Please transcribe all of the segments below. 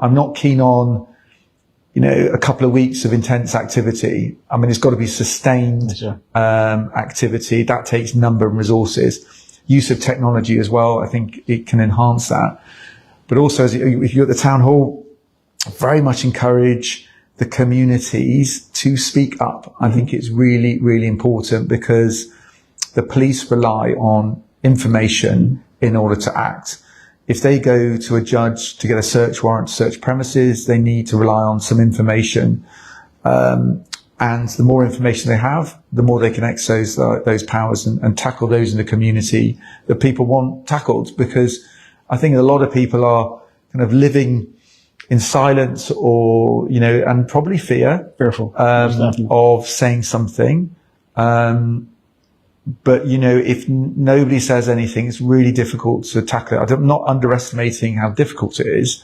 I'm not keen on, a couple of weeks of intense activity. I mean, it's got to be sustained activity. That takes number and resources. Use of technology as well. I think it can enhance that. But also, if you're at the town hall, very much encourage the communities to speak up. I think it's really, really important because the police rely on information in order to act. If they go to a judge to get a search warrant to search premises, they need to rely on some information. And the more information they have, the more they can exercise those powers and tackle those in the community that people want tackled. Because I think a lot of people are kind of living in silence or, and probably fearful of saying something. But, if nobody says anything, it's really difficult to tackle it. I'm not underestimating how difficult it is,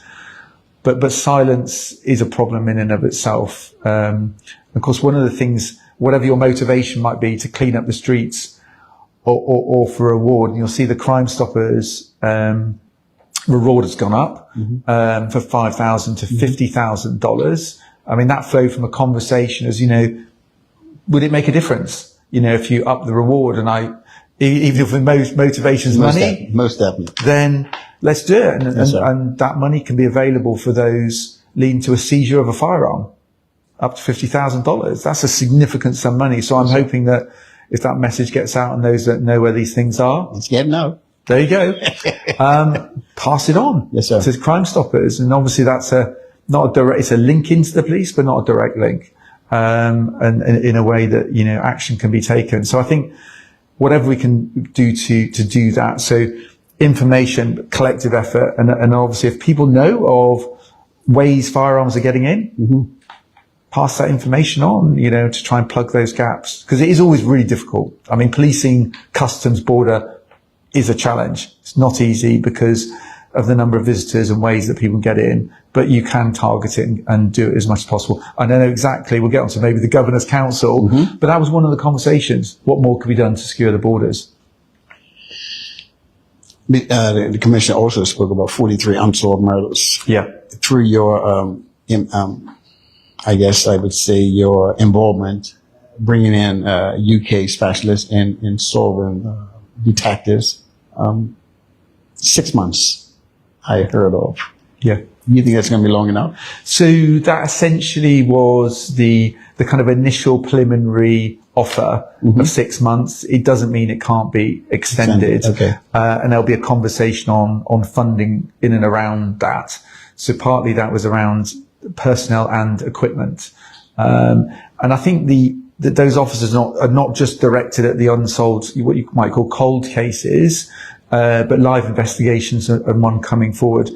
but silence is a problem in and of itself. Of course, one of the things, whatever your motivation might be to clean up the streets or for a reward, and you'll see the Crime Stoppers, reward has gone up, for $5,000 to $50,000. I mean, that flowed from a conversation as, would it make a difference? If you up the reward, and even if the motivation is money, most definitely, then let's do it. And that money can be available for those leading to a seizure of a firearm, up to $50,000. That's a significant sum of money. So I'm hoping that if that message gets out and those that know where these things are, it's getting out. There you go. Pass it on. Yes, sir. To Crime Stoppers, and obviously that's it's a link into the police, but not a direct link. And in a way that, action can be taken. So I think whatever we can do to do that. So information, collective effort. And obviously if people know of ways firearms are getting in, pass that information on, to try and plug those gaps. Because it is always really difficult. I mean, policing customs border is a challenge. It's not easy because of the number of visitors and ways that people get in, but you can target it and do it as much as possible. I don't know exactly, we'll get on to maybe the Governor's Council, but that was one of the conversations. What more could be done to secure the borders? The Commissioner also spoke about 43 unsolved murders. Yeah. Through your, I guess I would say your involvement, bringing in UK specialists in solving detectives, 6 months. I heard of. Yeah. You think that's going to be long enough? So that essentially was the kind of initial preliminary offer of 6 months. It doesn't mean it can't be extended. Okay. And there'll be a conversation on funding in and around that. So partly that was around personnel and equipment. And I think that those officers are not just directed at the unsolved, what you might call cold cases, but live investigations and one coming forward.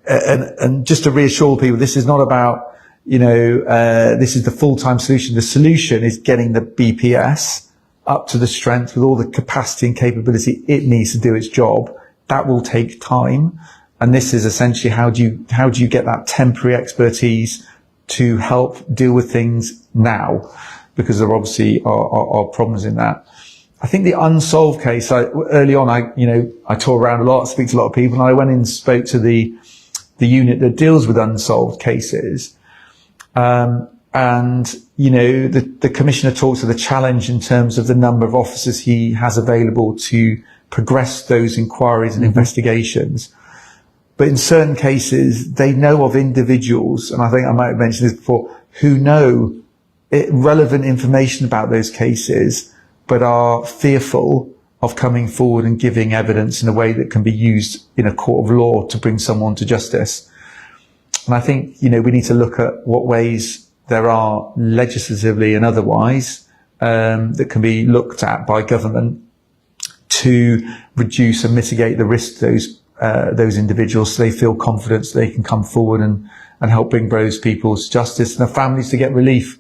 And just to reassure people, this is not about, this is the full-time solution. The solution is getting the BPS up to the strength with all the capacity and capability it needs to do its job. That will take time. And this is essentially how do you get that temporary expertise to help deal with things now? Because there obviously are problems in that. I think the unsolved case, early on, I tour around a lot, speak to a lot of people, and I went in and spoke to the unit that deals with unsolved cases. The Commissioner talks of the challenge in terms of the number of officers he has available to progress those inquiries and investigations. But in certain cases, they know of individuals, and I think I might have mentioned this before, who know relevant information about those cases, but are fearful of coming forward and giving evidence in a way that can be used in a court of law to bring someone to justice. And I think, we need to look at what ways there are legislatively and otherwise that can be looked at by government to reduce and mitigate the risk to those individuals so they feel confident they can come forward and help bring those people to justice and their families to get relief.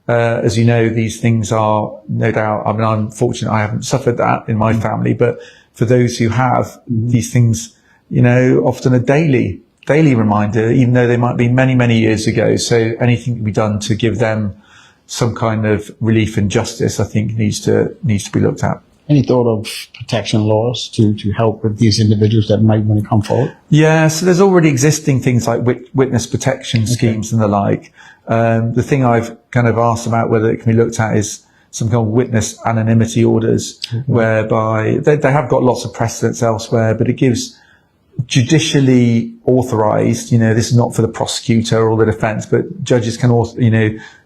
As you know, these things are no doubt, I mean, I'm fortunate I haven't suffered that in my family, but for those who have, these things, often a daily reminder, even though they might be many, many years ago. So anything can be done to give them some kind of relief and justice, I think needs to be looked at. Any thought of protection laws to help with these individuals that might want to come forward? Yeah, so there's already existing things like witness protection schemes and the like. The thing I've kind of asked about whether it can be looked at is some kind of witness anonymity orders, whereby they have got lots of precedents elsewhere, but it gives judicially authorized, this is not for the prosecutor or the defense, but judges can also,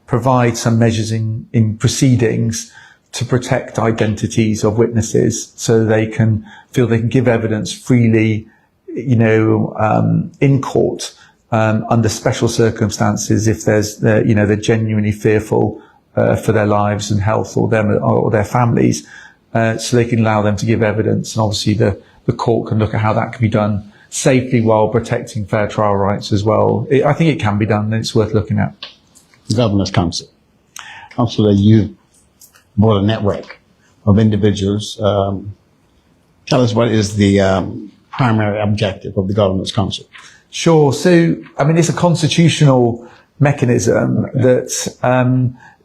provide some measures in proceedings to protect identities of witnesses so they can feel they can give evidence freely, in court, under special circumstances if they're genuinely fearful for their lives and health or them or their families, so they can allow them to give evidence. And obviously the court can look at how that can be done safely while protecting fair trial rights as well. I think it can be done, and it's worth looking at. The Governor's Council. Councillor, you brought a network of individuals. Tell us what is the primary objective of the Governor's Council? Sure. So, it's a constitutional mechanism that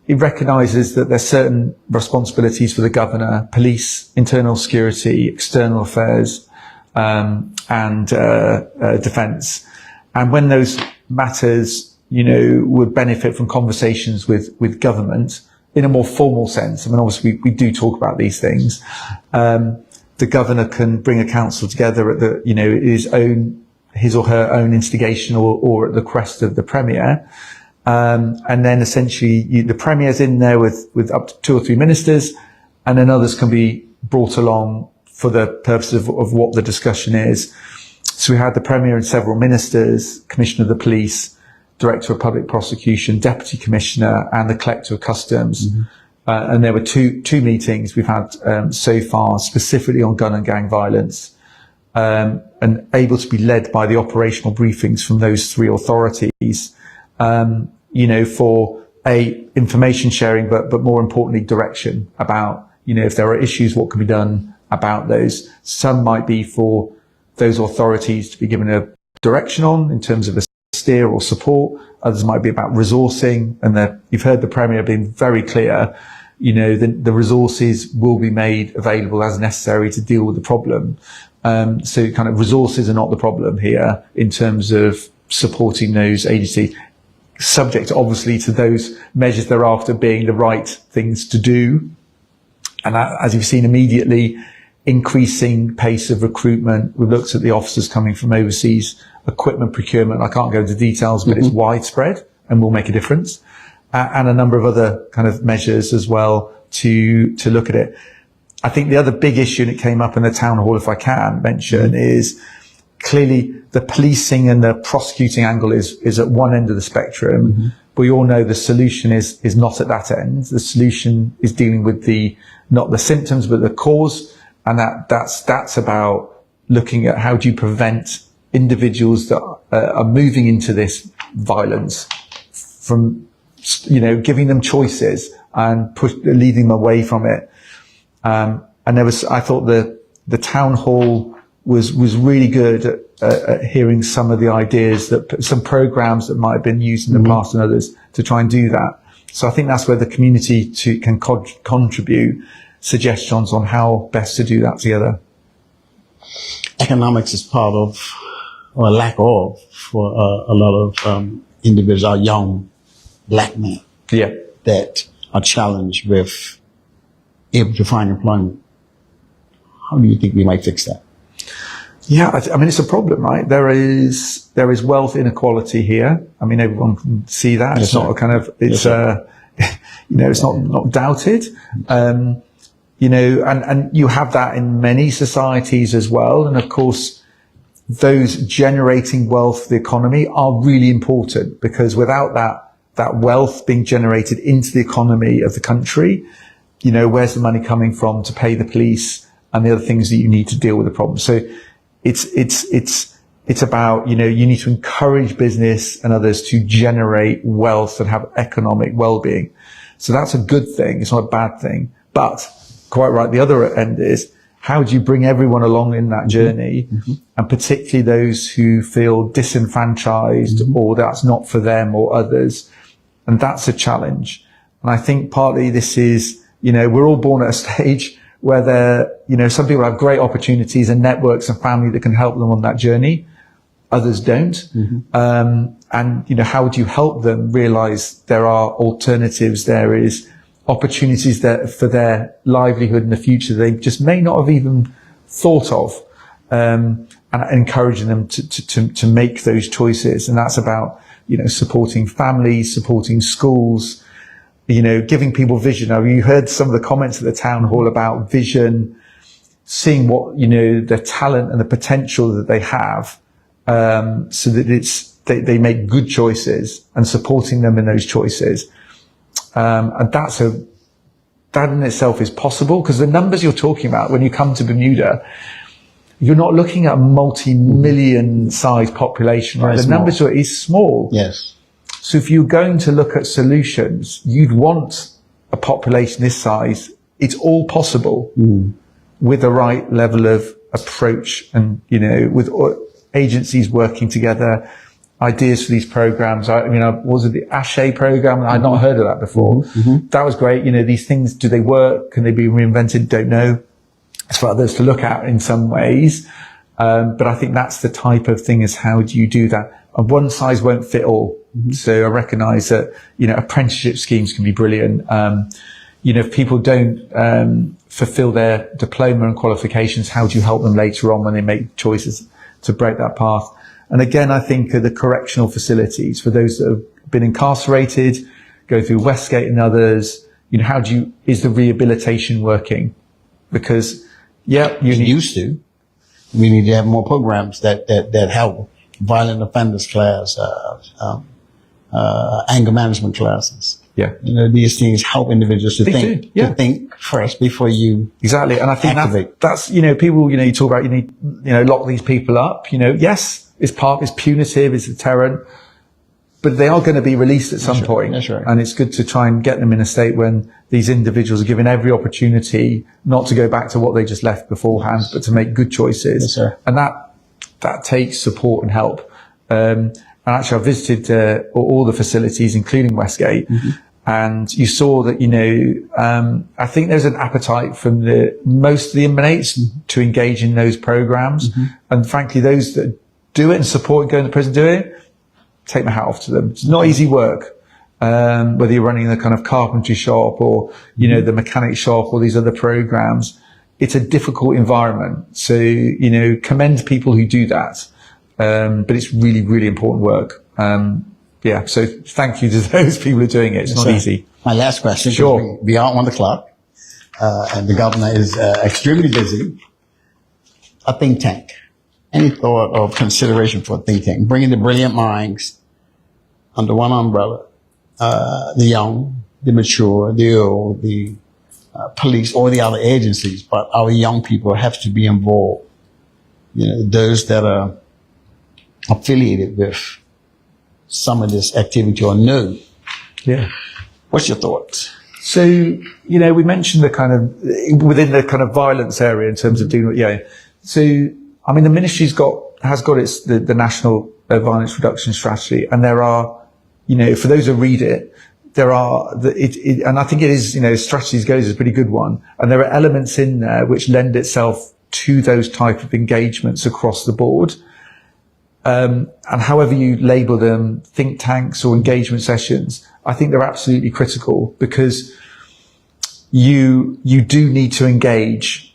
it recognises that there's certain responsibilities for the governor: police, internal security, external affairs, and defence. And when those matters, would benefit from conversations with government in a more formal sense. Obviously we do talk about these things. The governor can bring a council together at his or her own instigation or at the request of the premier. And then essentially the premier's in there with up to 2 or 3 ministers, and then others can be brought along for the purpose of what the discussion is. So we had the premier and several ministers, commissioner of the police, director of public prosecution, deputy commissioner, and the collector of customs. And there were two meetings we've had so far, specifically on gun and gang violence, and able to be led by the operational briefings from those 3 authorities, for information sharing, but more importantly, direction about, if there are issues, what can be done about those. Some might be for those authorities to be given a direction on in terms of a steer or support. Others might be about resourcing, and you've heard the Premier being very clear, the resources will be made available as necessary to deal with the problem. So kind of resources are not the problem here in terms of supporting those agencies, subject obviously to those measures thereafter being the right things to do. And as you've seen immediately, increasing pace of recruitment. We've looked at the officers coming from overseas, equipment procurement. I can't go into details, but it's widespread and will make a difference. And a number of other kind of measures as well to look at it. I think the other big issue, and it came up in the town hall, if I can mention, is clearly the policing and the prosecuting angle is at one end of the spectrum. We all know the solution is not at that end. The solution is dealing with not the symptoms, but the cause. And that's about looking at how do you prevent individuals that are moving into this violence from, giving them choices and leading them away from it. And I thought the town hall was really good at hearing some of the ideas some programs that might have been used in the past and others to try and do that. So I think that's where the community can contribute suggestions on how best to do that together. Economics is part of, or lack of, for a lot of individuals, our young black men, that are challenged with able to find employment. How do you think we might fix that? Yeah, it's a problem, right? There is wealth inequality here. Everyone can see that. It's not a kind of, it's it's not doubted. And you have that in many societies as well. And of course, those generating wealth for the economy are really important, because without that wealth being generated into the economy of the country, where's the money coming from to pay the police and the other things that you need to deal with the problem? So it's about, you need to encourage business and others to generate wealth and have economic well-being. So that's a good thing. It's not a bad thing. But quite right, the other end is, how do you bring everyone along in that journey, and particularly those who feel disenfranchised or that's not for them or others? And that's a challenge. And I think partly this is, we're all born at a stage where some people have great opportunities and networks and family that can help them on that journey. Others don't. And how do you help them realize there are alternatives? There is opportunities that for their livelihood in the future they just may not have even thought of, and encouraging them to make those choices. And that's about, supporting families, supporting schools, giving people vision. Now, you heard some of the comments at the town hall about vision, seeing what, the talent and the potential that they have, so that they make good choices and supporting them in those choices. And that in itself is possible, because the numbers you're talking about when you come to Bermuda, you're not looking at a multi-million size population, right? The numbers is small. Yes. So if you're going to look at solutions, you'd want a population this size. It's all possible with the right level of approach and, with agencies working together, ideas for these programs. Was it the ASHE program? I'd not heard of that before. That was great. These things, do they work? Can they be reinvented? Don't know. It's for others to look at in some ways. But I think that's the type of thing, is how do you do that? And one size won't fit all. So I recognize that, apprenticeship schemes can be brilliant. If people don't, fulfill their diploma and qualifications, how do you help them later on when they make choices to break that path? And again, I think the correctional facilities for those that have been incarcerated, go through Westgate and others, is the rehabilitation working? Because, used to. We need to have more programs that help violent offenders class, anger management classes. Yeah. These things help individuals to think first before you exactly. And I think that's people, you talk about, you need, lock these people up, yes, it's punitive, it's a deterrent, but they are going to be released at some point. That's right. And it's good to try and get them in a state when these individuals are given every opportunity not to go back to what they just left beforehand, but to make good choices. Yes, sir. And that takes support and help. And actually I visited, all the facilities, including Westgate. And you saw that, I think there's an appetite from most of the inmates to engage in those programs. And frankly, those that do it and support going to prison do it, take my hat off to them. It's not easy work. Whether you're running the kind of carpentry shop or, the mechanic shop or these other programs, it's a difficult environment. So, commend people who do that. But it's really, really important work. So thank you to those people who are doing it. It's not easy. My last question. Sure. We are on the clock, and the governor is extremely busy. A think tank. Any thought or consideration for a think tank? Bringing the brilliant minds under one umbrella. The young, the mature, the old, the police, or the other agencies. But our young people have to be involved. Those that are affiliated with some of this activity or no. Yeah. What's your thoughts? So, we mentioned the kind of, within the kind of violence area in terms of doing, So, the ministry's has got the national violence reduction strategy, and there are, for those who read it, there are, and I think it is, strategies goes is a pretty good one. And there are elements in there which lend itself to those type of engagements across the board. And however you label them, think tanks or engagement sessions, I think they're absolutely critical, because you do need to engage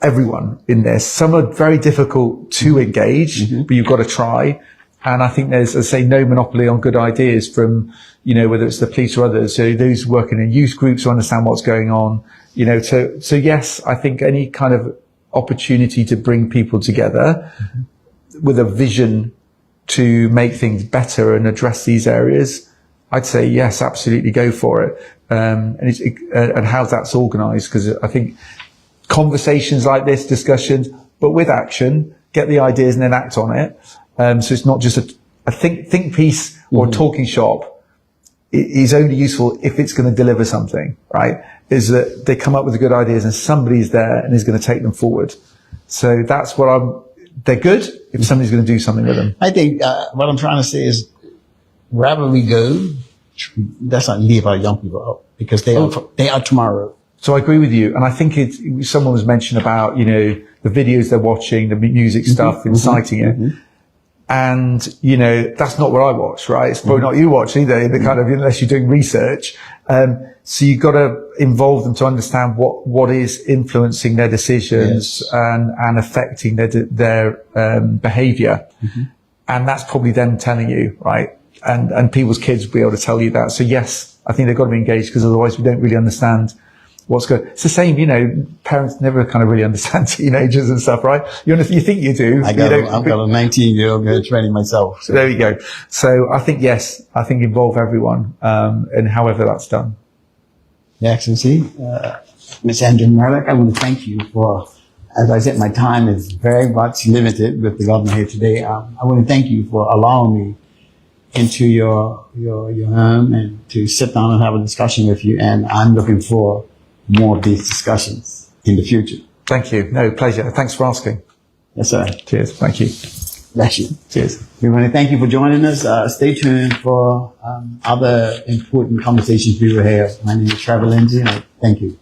everyone in this. Some are very difficult to engage, but you've got to try. And I think there's, as I say, no monopoly on good ideas from, whether it's the police or others. So those working in youth groups who understand what's going on, so yes, I think any kind of opportunity to bring people together with a vision to make things better and address these areas, I'd say yes, absolutely go for it. And how that's organised, because I think conversations like this, discussions, but with action, get the ideas and then act on it. So it's not just a think piece or a talking shop. It is only useful if it's going to deliver something, right? Is that they come up with the good ideas and somebody's there and is going to take them forward. So that's what they're good if somebody's going to do something with them. I think what I'm trying to say is, wherever we go, let's not leave our young people out, because they are tomorrow. So I agree with you. And I think someone was mentioned about, you know, the videos they're watching, the music stuff, inciting it. And, you know, that's not what I watch, right? It's probably not you watch either, the kind of, unless you're doing research. So you've got to involve them to understand what is influencing their decisions and affecting their behavior. And that's probably them telling you, right? And people's kids will be able to tell you that. So yes, I think they've got to be engaged, because otherwise we don't really understand what's going. It's the same, you know, parents never kind of really understand teenagers and stuff, right? You think you do. I've got a 19-year-old training myself. So there you go. So I think, yes, I think involve everyone, and however that's done. Your Excellency, Ms. Andrew Murdoch, I want to thank you for, as I said, my time is very much limited with the governor here today. I want to thank you for allowing me into your home and to sit down and have a discussion with you. And I'm looking for more of these discussions in the future. Thank you. No, pleasure. Thanks for asking. Yes, sir. Cheers. Thank you. Bless you. Cheers. We want to thank you for joining us. Stay tuned for other important conversations we will have. My name is Trevor Lindsay, and thank you.